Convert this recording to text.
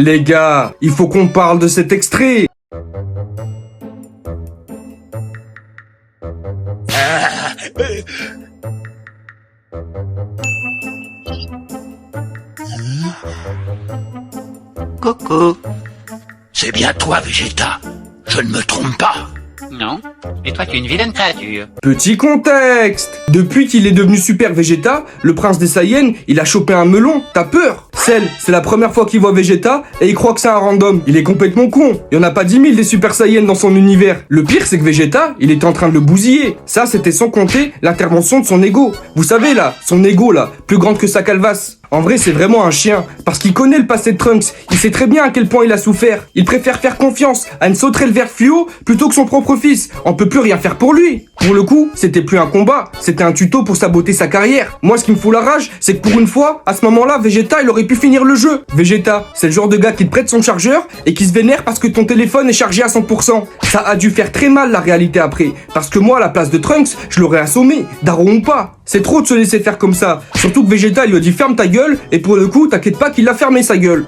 Les gars, il faut qu'on parle de cet extrait. Coucou. C'est bien toi, Vegeta. Je ne me trompe pas. Non. Et toi, tu es une vilaine créature. Petit contexte. Depuis qu'il est devenu Super Vegeta, le prince des Saiyans, il a chopé un melon. T'as peur? Cell, c'est la première fois qu'il voit Vegeta et il croit que c'est un random. Il est complètement con. Il y en a pas 10 000 des Super Saiyans dans son univers. Le pire, c'est que Vegeta, il était en train de le bousiller. Ça, c'était sans compter l'intervention de son ego. Vous savez là, son ego là, plus grande que sa calvasse. En vrai, c'est vraiment un chien, parce qu'il connaît le passé de Trunks, il sait très bien à quel point il a souffert. Il préfère faire confiance à une sauterelle vert fluo plutôt que son propre fils. On peut plus rien faire pour lui. Pour le coup, c'était plus un combat, c'était un tuto pour saboter sa carrière. Moi, ce qui me fout la rage, c'est que pour une fois, à ce moment-là, Vegeta, il aurait pu finir le jeu. Vegeta, c'est le genre de gars qui te prête son chargeur et qui se vénère parce que ton téléphone est chargé à 100%. Ça a dû faire très mal la réalité après, parce que moi, à la place de Trunks, je l'aurais assommé, daron ou pas. C'est trop de se laisser faire comme ça. Surtout que Vegeta, il lui a dit ferme ta gueule, et pour le coup, t'inquiète pas qu'il a fermé sa gueule.